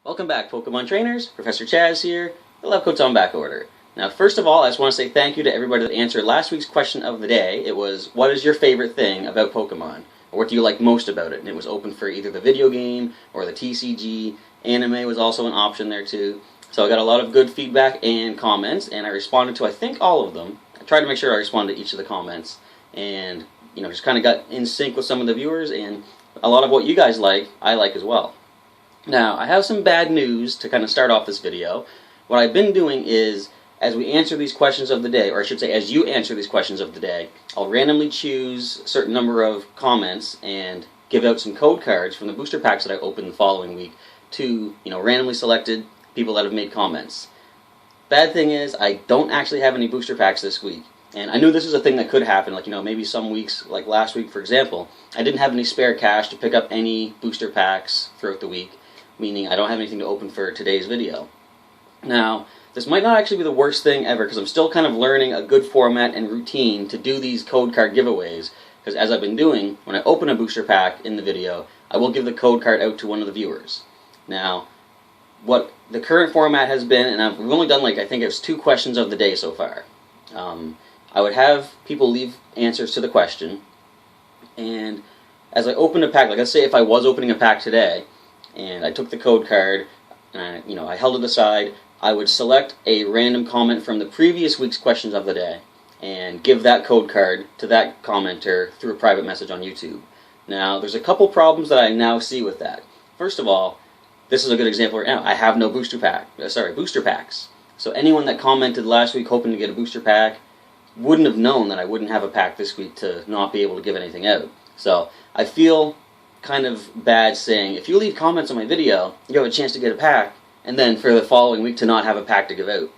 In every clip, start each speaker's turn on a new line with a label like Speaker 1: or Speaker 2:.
Speaker 1: Welcome back, Pokemon Trainers. Professor Chaz here. The lab coat's on back order. Now, first of all, I just want to say thank you to everybody that answered last week's question of the day. It was, what is your favorite thing about Pokemon? Or what do you like most about it? And it was open for either the video game or the TCG. Anime was also an option there too. So I got a lot of good feedback and comments, and I responded to, I think, all of them. I tried to make sure I responded to each of the comments, and just kind of got in sync with some of the viewers, and a lot of what you guys like, I like as well. Now, I have some bad news to kind of start off this video. What I've been doing is, as we answer these questions of the day, or I should say as you answer these questions of the day, I'll randomly choose a certain number of comments and give out some code cards from the booster packs that I open the following week to, randomly selected people that have made comments. Bad thing is, I don't actually have any booster packs this week. And I knew this was a thing that could happen, maybe some weeks, like last week for example, I didn't have any spare cash to pick up any booster packs throughout the week, meaning I don't have anything to open for today's video. Now, this might not actually be the worst thing ever, because I'm still kind of learning a good format and routine to do these code card giveaways, because as I've been doing, when I open a booster pack in the video, I will give the code card out to one of the viewers. Now, what the current format has been, and we've only done I think it's 2 questions of the day so far. I would have people leave answers to the question, and as I opened a pack, let's say if I was opening a pack today, and I took the code card, and I held it aside, I would select a random comment from the previous week's questions of the day, and give that code card to that commenter through a private message on YouTube. Now, there's a couple problems that I now see with that. First of all, this is a good example right now. I have no booster packs. So anyone that commented last week hoping to get a booster pack wouldn't have known that I wouldn't have a pack this week to not be able to give anything out. So I feel kind of bad saying, if you leave comments on my video, you have a chance to get a pack, and then for the following week to not have a pack to give out.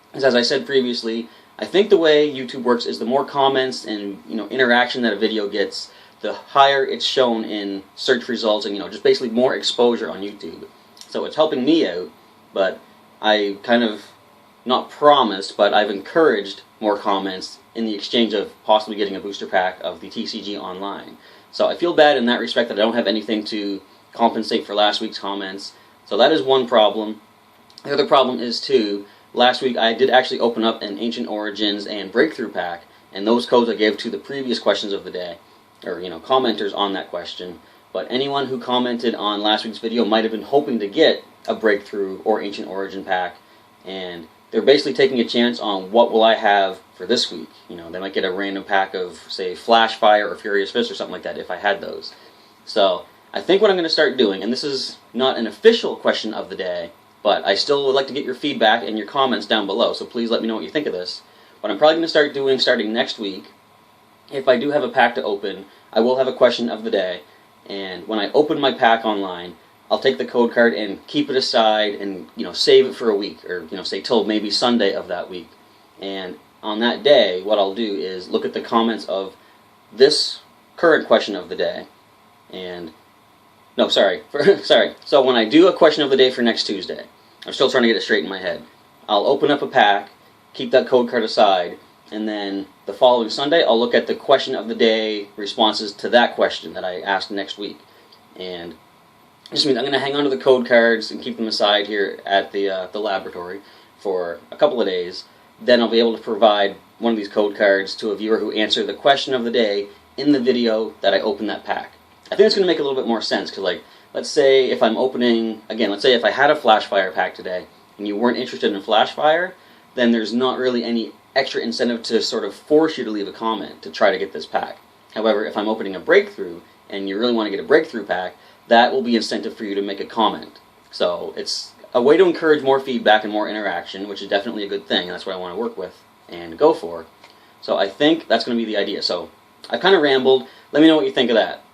Speaker 1: Because as I said previously, I think the way YouTube works is the more comments and interaction that a video gets, the higher it's shown in search results, and just basically more exposure on YouTube. So it's helping me out, but I kind of not promised, but I've encouraged more comments in the exchange of possibly getting a booster pack of the TCG Online. So I feel bad in that respect that I don't have anything to compensate for last week's comments. So that is one problem. The other problem is too, last week I did actually open up an Ancient Origins and Breakthrough pack, and those codes I gave to the previous questions of the day, or commenters on that question. But anyone who commented on last week's video might have been hoping to get a Breakthrough or Ancient Origin pack, and they're basically taking a chance on what will I have for this week. They might get a random pack of, say, Flash Fire or Furious Fist or something like that if I had those. So I think what I'm going to start doing, and this is not an official question of the day, but I still would like to get your feedback and your comments down below, so please let me know what you think of this. What I'm probably going to start doing starting next week, if I do have a pack to open, I will have a question of the day, and when I open my pack online, I'll take the code card and keep it aside and save it for a week, or say till maybe Sunday of that week. And on that day, what I'll do is look at the comments of this current question of the day, and sorry. So when I do a question of the day for next Tuesday, I'm still trying to get it straight in my head. I'll open up a pack, keep that code card aside, and then the following Sunday I'll look at the question of the day responses to that question that I asked next week. And this means I'm going to hang on to the code cards and keep them aside here at the laboratory for a couple of days. Then I'll be able to provide one of these code cards to a viewer who answered the question of the day in the video that I open that pack. I think it's going to make a little bit more sense, because let's say if I'm opening, again, let's say if I had a Flash Fire pack today and you weren't interested in Flash Fire, then there's not really any extra incentive to sort of force you to leave a comment to try to get this pack. However, if I'm opening a Breakthrough and you really want to get a Breakthrough pack, that will be incentive for you to make a comment. So it's a way to encourage more feedback and more interaction, which is definitely a good thing, and that's what I want to work with and go for. So I think that's going to be the idea. So I kind of rambled. Let me know what you think of that.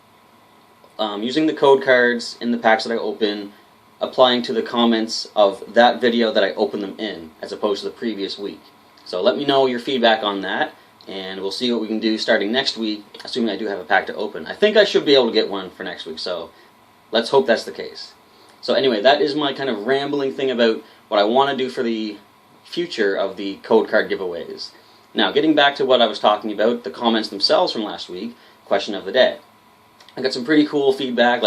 Speaker 1: Using the code cards in the packs that I open, applying to the comments of that video that I open them in, as opposed to the previous week. So let me know your feedback on that, and we'll see what we can do starting next week, assuming I do have a pack to open. I think I should be able to get one for next week, so let's hope that's the case. So anyway, that is my kind of rambling thing about what I want to do for the future of the code card giveaways. Now, getting back to what I was talking about, the comments themselves from last week, question of the day. I got some pretty cool feedback,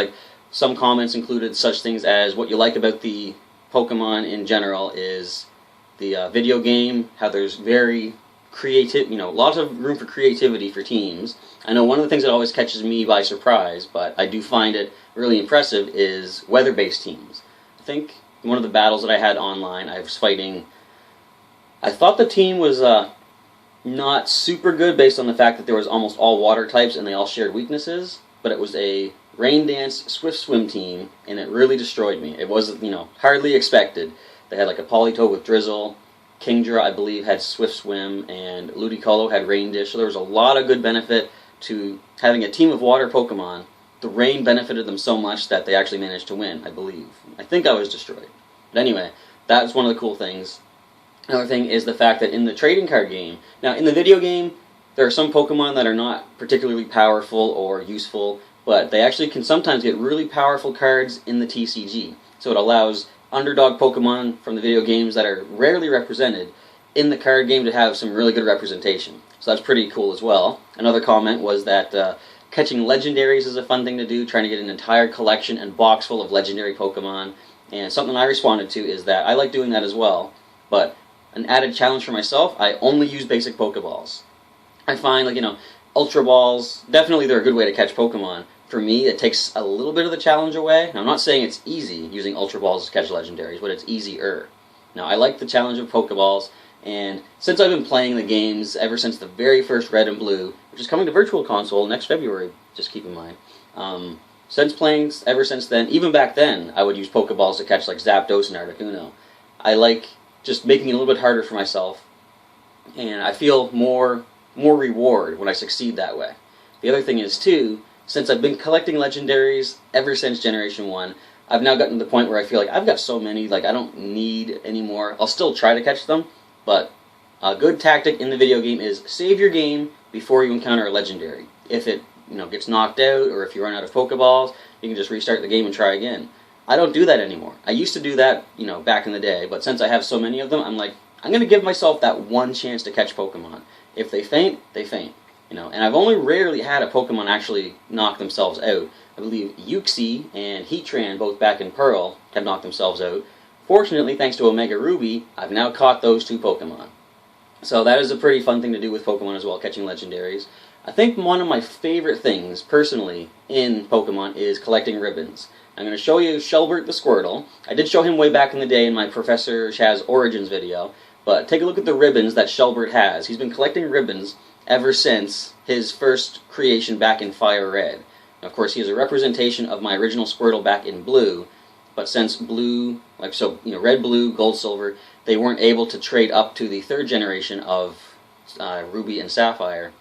Speaker 1: some comments included such things as what you like about the Pokemon in general is the video game, how there's very creative, lots of room for creativity for teams. I know one of the things that always catches me by surprise, but I do find it really impressive, is weather-based teams. I think one of the battles that I had online, I was fighting, I thought the team was not super good based on the fact that there was almost all water types and they all shared weaknesses, but it was a Rain Dance Swift Swim team, and it really destroyed me. It wasn't, hardly expected. They had like a Politoed with Drizzle, Kingdra, I believe, had Swift Swim, and Ludicolo had Rain Dish, so there was a lot of good benefit to having a team of water Pokemon. The rain benefited them so much that they actually managed to win, I believe. I think I was destroyed. But anyway, that was one of the cool things. Another thing is the fact that in the trading card game, now in the video game, there are some Pokemon that are not particularly powerful or useful, but they actually can sometimes get really powerful cards in the TCG. So it allows underdog Pokemon from the video games that are rarely represented in the card game to have some really good representation. So that's pretty cool as well. Another comment was that catching legendaries is a fun thing to do, trying to get an entire collection and box full of legendary Pokemon. And something I responded to is that I like doing that as well, but an added challenge for myself, I only use basic Pokeballs. I find, Ultra Balls, definitely they're a good way to catch Pokemon. For me, it takes a little bit of the challenge away. Now, I'm not saying it's easy using Ultra Balls to catch legendaries, but it's easier. Now, I like the challenge of Pokeballs, and since I've been playing the games ever since the very first Red and Blue, which is coming to Virtual Console next February, just keep in mind, since playing ever since then, even back then, I would use Pokeballs to catch like Zapdos and Articuno. I like just making it a little bit harder for myself, and I feel more reward when I succeed that way. The other thing is, too, since I've been collecting legendaries ever since Generation 1, I've now gotten to the point where I feel like I've got so many, I don't need any more. I'll still try to catch them, but a good tactic in the video game is save your game before you encounter a legendary. If it gets knocked out, or if you run out of Pokeballs, you can just restart the game and try again. I don't do that anymore. I used to do that, back in the day, but since I have so many of them, I'm like, I'm going to give myself that one chance to catch Pokemon. If they faint, they faint. And I've only rarely had a Pokemon actually knock themselves out. I believe Uxie and Heatran, both back in Pearl, have knocked themselves out. Fortunately, thanks to Omega Ruby, I've now caught those two Pokemon. So that is a pretty fun thing to do with Pokemon as well, catching legendaries. I think one of my favorite things, personally, in Pokemon is collecting ribbons. I'm going to show you Shelbert the Squirtle. I did show him way back in the day in my Professor Chaz Origins video, but take a look at the ribbons that Shelbert has. He's been collecting ribbons ever since his first creation back in Fire Red. Now, of course, he is a representation of my original Squirtle back in Blue, but since Blue, Red, Blue, Gold, Silver, they weren't able to trade up to the third generation of Ruby and Sapphire.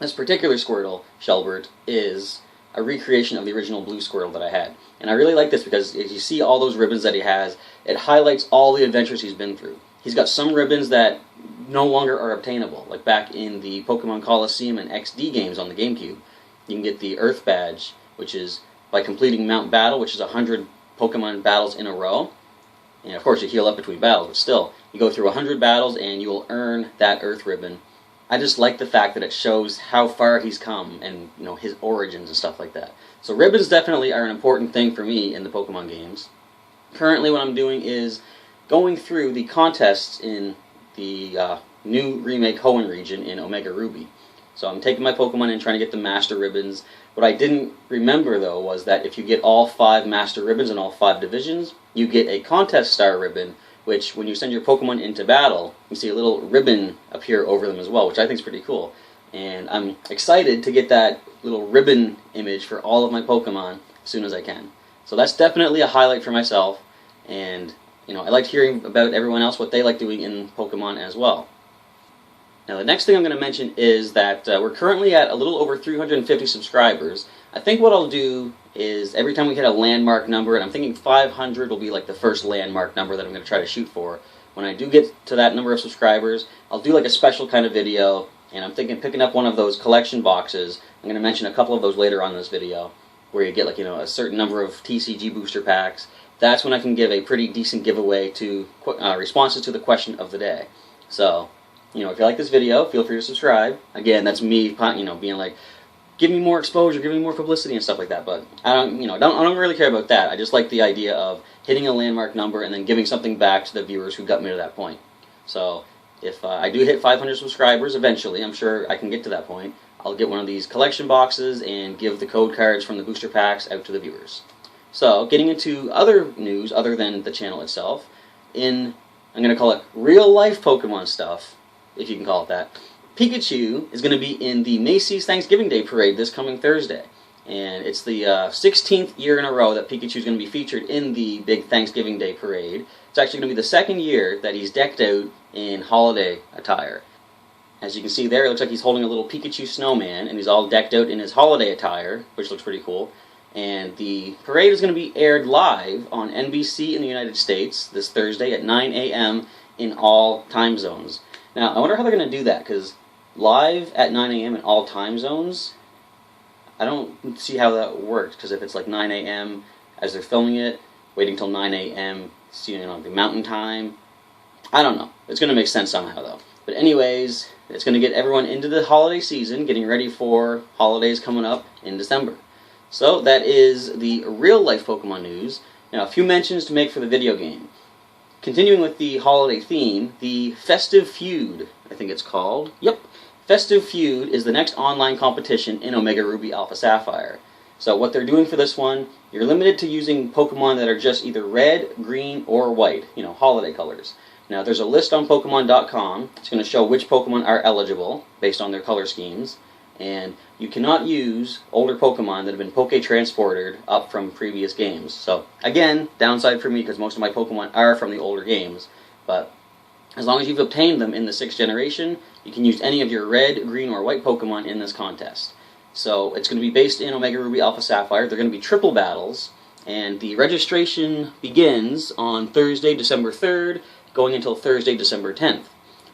Speaker 1: This particular Squirtle, Shelbert, is a recreation of the original Blue Squirtle that I had. And I really like this because as you see all those ribbons that he has, it highlights all the adventures he's been through. He's got some ribbons that no longer are obtainable, like back in the Pokemon Coliseum and XD games on the GameCube. You can get the Earth Badge, which is by completing Mount Battle, which is 100 Pokemon battles in a row. And of course you heal up between battles, but still, you go through 100 battles and you will earn that Earth Ribbon. I just like the fact that it shows how far he's come and his origins and stuff like that. So ribbons definitely are an important thing for me in the Pokemon games. Currently what I'm doing is going through the contests in the new remake Hoenn region in Omega Ruby. So I'm taking my Pokemon and trying to get the Master Ribbons. What I didn't remember though was that if you get all 5 Master Ribbons in all 5 divisions, you get a Contest Star Ribbon, which when you send your Pokemon into battle, you see a little ribbon appear over them as well, which I think is pretty cool. And I'm excited to get that little ribbon image for all of my Pokemon as soon as I can. So that's definitely a highlight for myself, and I like hearing about everyone else, what they like doing in Pokemon as well. Now the next thing I'm going to mention is that we're currently at a little over 350 subscribers. I think what I'll do is every time we hit a landmark number, and I'm thinking 500 will be like the first landmark number that I'm going to try to shoot for. When I do get to that number of subscribers, I'll do like a special kind of video, and I'm thinking picking up one of those collection boxes. I'm going to mention a couple of those later on in this video, where you get a certain number of TCG booster packs. That's when I can give a pretty decent giveaway to responses to the question of the day. So, if you like this video, feel free to subscribe. Again, that's me, being like, give me more exposure, give me more publicity and stuff like that. But I don't really care about that. I just like the idea of hitting a landmark number and then giving something back to the viewers who got me to that point. So if I do hit 500 subscribers eventually, I'm sure I can get to that point, I'll get one of these collection boxes and give the code cards from the booster packs out to the viewers. So getting into other news other than the channel itself, I'm going to call it real life Pokemon stuff, if you can call it that. Pikachu is going to be in the Macy's Thanksgiving Day Parade this coming Thursday. And it's the 16th year in a row that Pikachu is going to be featured in the big Thanksgiving Day Parade. It's actually going to be the second year that he's decked out in holiday attire. As you can see there, it looks like he's holding a little Pikachu snowman, and he's all decked out in his holiday attire, which looks pretty cool. And the parade is going to be aired live on NBC in the United States this Thursday at 9 a.m. in all time zones. Now, I wonder how they're going to do that, because live at 9 a.m. in all time zones, I don't see how that works, because if it's like 9 a.m. as they're filming it, waiting till 9 a.m., the mountain time, I don't know. It's going to make sense somehow, though. But anyways, it's going to get everyone into the holiday season, getting ready for holidays coming up in December. So that is the real-life Pokemon news. Now, a few mentions to make for the video game. Continuing with the holiday theme, the Festive Feud, I think it's called. Yep. Festive Feud is the next online competition in Omega Ruby Alpha Sapphire. So what they're doing for this one, you're limited to using Pokemon that are just either red, green, or white, holiday colors. Now there's a list on Pokemon.com. It's going to show which Pokemon are eligible based on their color schemes. And you cannot use older Pokemon that have been Poké-transported up from previous games. So again, downside for me because most of my Pokemon are from the older games. But as long as you've obtained them in the 6th generation, you can use any of your red, green, or white Pokemon in this contest. So it's going to be based in Omega Ruby Alpha Sapphire. They're going to be triple battles. And the registration begins on Thursday, December 3rd, going until Thursday, December 10th.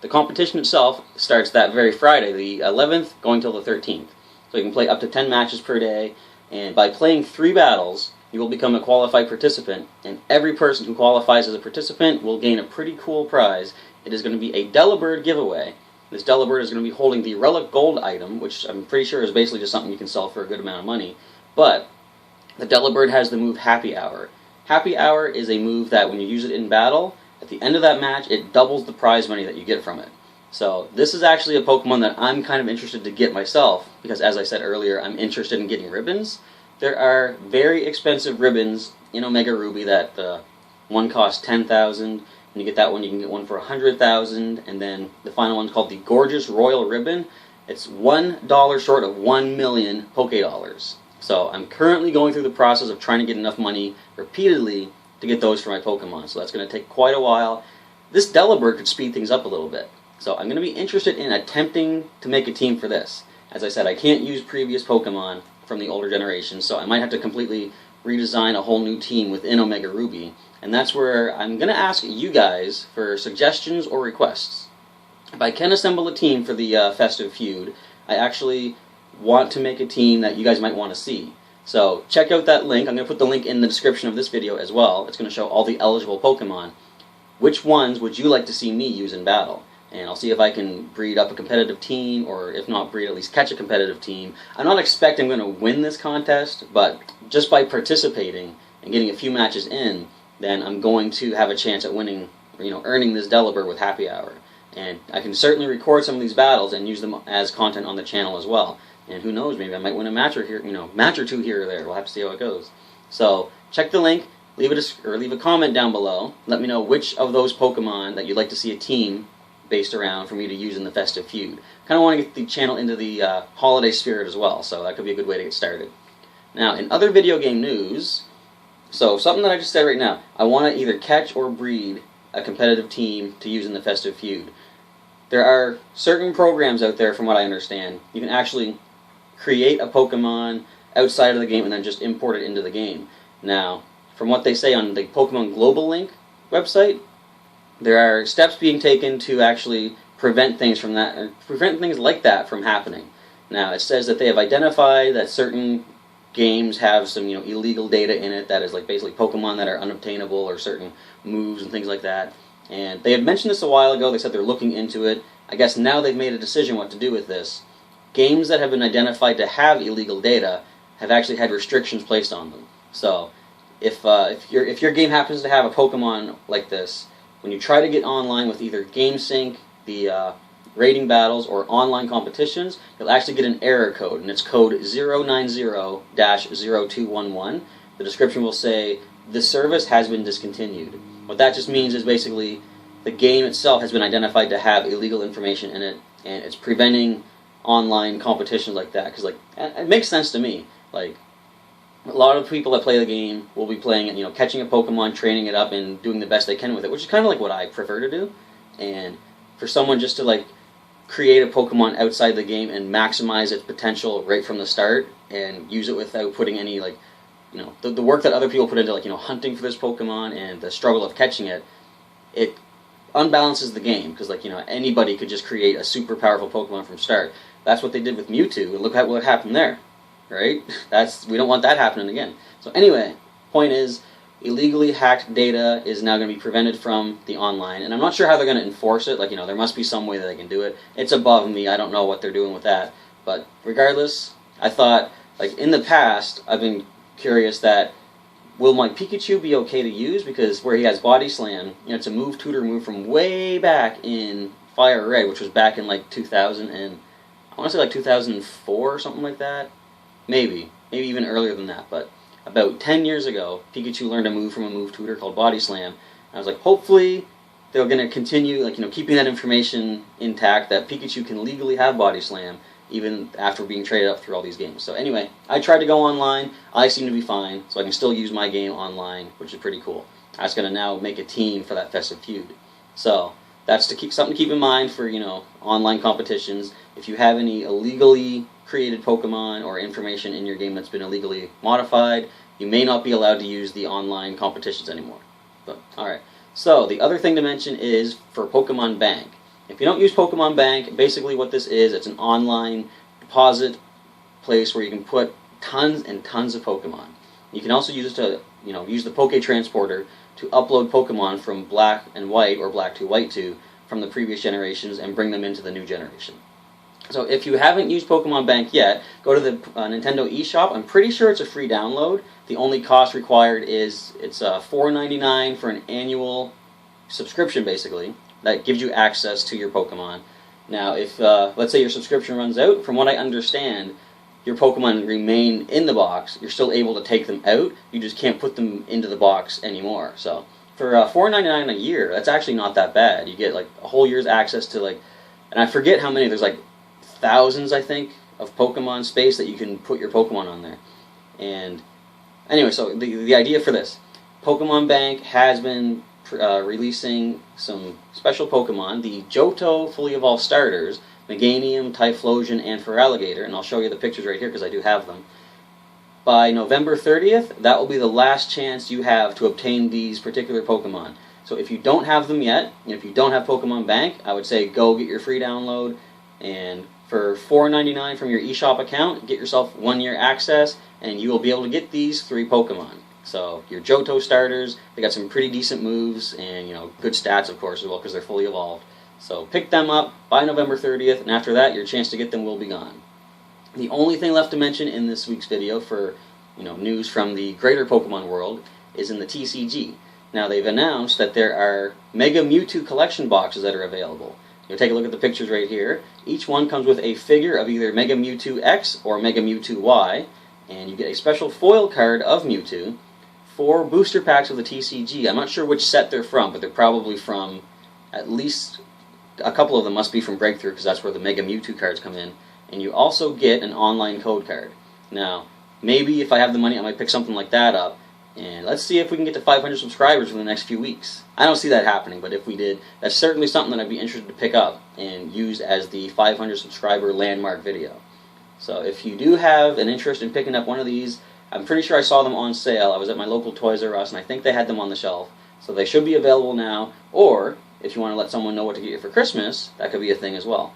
Speaker 1: The competition itself starts that very Friday, the 11th, going till the 13th. So you can play up to 10 matches per day, and by playing 3 battles, you will become a qualified participant, and every person who qualifies as a participant will gain a pretty cool prize. It is going to be a Delibird giveaway. This Delibird is going to be holding the Relic Gold item, which I'm pretty sure is basically just something you can sell for a good amount of money, but the Delibird has the move Happy Hour. Happy Hour is a move that when you use it in battle, at the end of that match, it doubles the prize money that you get from it. So this is actually a Pokemon that I'm kind of interested to get myself, because as I said earlier, I'm interested in getting ribbons. There are very expensive ribbons in Omega Ruby that one costs 10,000, and you get that one, you can get one for 100,000, and then the final one's called the Gorgeous Royal Ribbon. It's $1 short of 1 million Poké Dollars. So I'm currently going through the process of trying to get enough money repeatedly to get those for my Pokemon, so that's going to take quite a while. This Delibird could speed things up a little bit, so I'm going to be interested in attempting to make a team for this. As I said, I can't use previous Pokemon from the older generation, so I might have to completely redesign a whole new team within Omega Ruby, and that's where I'm going to ask you guys for suggestions or requests. If I can assemble a team for the Festive Feud, I actually want to make a team that you guys might want to see. So check out that link. I'm going to put the link in the description of this video as well. It's going to show all the eligible Pokemon. Which ones would you like to see me use in battle? And I'll see if I can breed up a competitive team, or if not breed, at least catch a competitive team. I'm not expecting I'm going to win this contest, but just by participating and getting a few matches in, then I'm going to have a chance at winning, earning this Delibird with Happy Hour. And I can certainly record some of these battles and use them as content on the channel as well. And who knows, maybe I might win a match or two here or there. We'll have to see how it goes. So check the link, leave a comment down below. Let me know which of those Pokemon that you'd like to see a team based around for me to use in the Festive Feud. Kind of want to get the channel into the holiday spirit as well, so that could be a good way to get started. Now, in other video game news, so something that I just said right now, I want to either catch or breed a competitive team to use in the Festive Feud. There are certain programs out there, from what I understand, you can actually create a Pokemon outside of the game and then just import it into the game. Now, from what they say on the Pokemon Global Link website, there are steps being taken to actually prevent things like that from happening. Now, it says that they have identified that certain games have some illegal data in it that is basically Pokemon that are unobtainable, or certain moves and things like that. And they had mentioned this a while ago. They said they're looking into it. I guess now they've made a decision what to do with this. games that have been identified to have illegal data have actually had restrictions placed on them. So if your game happens to have a Pokemon like this, when you try to get online with either GameSync, the rating battles, or online competitions, you'll actually get an error code, and it's code 090-0211. The description will say, "This service has been discontinued." What that just means is basically the game itself has been identified to have illegal information in it, and it's preventing online competitions like that. Because it makes sense to me. Like, a lot of people that play the game will be playing it, catching a Pokemon, training it up, and doing the best they can with it, which is kind of like what I prefer to do. And for someone just to create a Pokemon outside the game and maximize its potential right from the start and use it without putting any the work that other people put into hunting for this Pokemon and the struggle of catching it, it unbalances the game because anybody could just create a super powerful Pokemon from start. That's what they did with Mewtwo, and look at what happened there, right? We don't want that happening again. So anyway, point is, illegally hacked data is now going to be prevented from the online, and I'm not sure how they're going to enforce it. There must be some way that they can do it. It's above me. I don't know what they're doing with that. But regardless, I thought, in the past, I've been curious that, will my Pikachu be okay to use? Because where he has Body Slam, it's a move tutor move from way back in Fire Red, which was back in 2000 and, I want to say 2004 or something like that. Maybe even earlier than that, but about 10 years ago, Pikachu learned a move from a move tutor called Body Slam. I was like, hopefully they're going to continue, keeping that information intact, that Pikachu can legally have Body Slam even after being traded up through all these games. So anyway, I tried to go online. I seem to be fine, so I can still use my game online, which is pretty cool. I was going to now make a team for that Festive Feud. So that's something to keep in mind for, online competitions. If you have any illegally created Pokemon or information in your game that's been illegally modified, you may not be allowed to use the online competitions anymore. But alright, so the other thing to mention is for Pokemon Bank. If you don't use Pokemon Bank, basically what this is, it's an online deposit place where you can put tons and tons of Pokemon. You can also use it to, use the Poke Transporter to upload Pokemon from Black and White, or Black 2, White 2, from the previous generations and bring them into the new generation. So if you haven't used Pokemon Bank yet, go to the Nintendo eShop. I'm pretty sure it's a free download. The only cost required is it's $4.99 for an annual subscription, basically, that gives you access to your Pokemon. Now, if let's say your subscription runs out, from what I understand, your Pokemon remain in the box. You're still able to take them out. You just can't put them into the box anymore. So for $4.99 a year, that's actually not that bad. You get a whole year's access to and I forget how many. There's thousands, I think, of Pokemon space that you can put your Pokemon on there. And anyway, so the idea for this, Pokemon Bank has been releasing some special Pokemon, the Johto Fully Evolved Starters, Meganium, Typhlosion, and Feraligatr, and I'll show you the pictures right here because I do have them. By November 30th, that will be the last chance you have to obtain these particular Pokemon. So if you don't have them yet, and if you don't have Pokemon Bank, I would say go get your free download, and for $4.99 from your eShop account, get yourself 1 year access, and you will be able to get these 3 Pokemon. So your Johto starters, they got some pretty decent moves, and good stats, of course, as well, because they're fully evolved. So pick them up by November 30th, and after that, your chance to get them will be gone. The only thing left to mention in this week's video for news from the greater Pokemon world is in the TCG. Now they've announced that there are Mega Mewtwo collection boxes that are available. You'll take a look at the pictures right here. Each one comes with a figure of either Mega Mewtwo X or Mega Mewtwo Y, and you get a special foil card of Mewtwo, 4 booster packs of the TCG. I'm not sure which set they're from, but they're probably from, at least a couple of them must be from Breakthrough, because that's where the Mega Mewtwo cards come in. And you also get an online code card. Now, maybe if I have the money, I might pick something like that up. And let's see if we can get to 500 subscribers in the next few weeks. I don't see that happening, but if we did, that's certainly something that I'd be interested to pick up and use as the 500 subscriber landmark video. So if you do have an interest in picking up one of these, I'm pretty sure I saw them on sale. I was at my local Toys R Us, and I think they had them on the shelf. So they should be available now, or if you want to let someone know what to get you for Christmas, that could be a thing as well.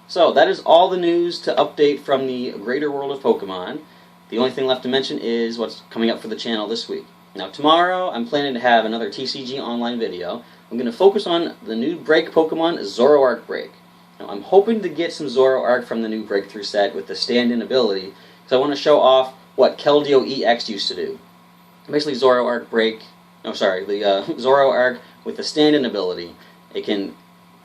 Speaker 1: So that is all the news to update from the greater world of Pokemon. The only thing left to mention is what's coming up for the channel this week. Now tomorrow, I'm planning to have another TCG Online video. I'm going to focus on the new break Pokemon, Zoroark Break. Now, I'm hoping to get some Zoroark from the new Breakthrough set with the stand-in ability, because I want to show off what Keldeo EX used to do. Basically, Zoroark Zoroark with the stand-in ability, it can,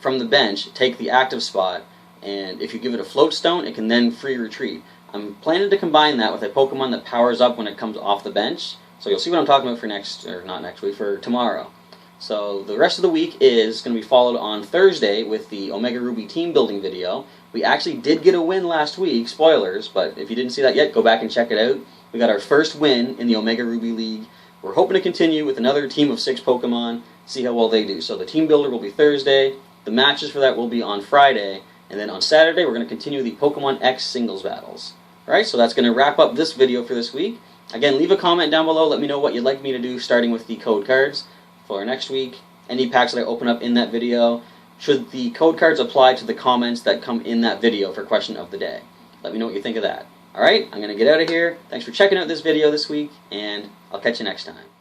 Speaker 1: from the bench, take the active spot, and if you give it a float stone, it can then free retreat. I'm planning to combine that with a Pokemon that powers up when it comes off the bench, so you'll see what I'm talking about for tomorrow. So the rest of the week is going to be followed on Thursday with the Omega Ruby team building video. We actually did get a win last week, spoilers, but if you didn't see that yet, go back and check it out. We got our first win in the Omega Ruby League. We're hoping to continue with another team of 6 Pokemon, see how well they do. So the team builder will be Thursday, the matches for that will be on Friday, and then on Saturday we're going to continue the Pokemon X singles battles. Alright, so that's going to wrap up this video for this week. Again, leave a comment down below, let me know what you'd like me to do starting with the code cards for next week. Any packs that I open up in that video, should the code cards apply to the comments that come in that video for question of the day? Let me know what you think of that. Alright, I'm going to get out of here. Thanks for checking out this video this week, and I'll catch you next time.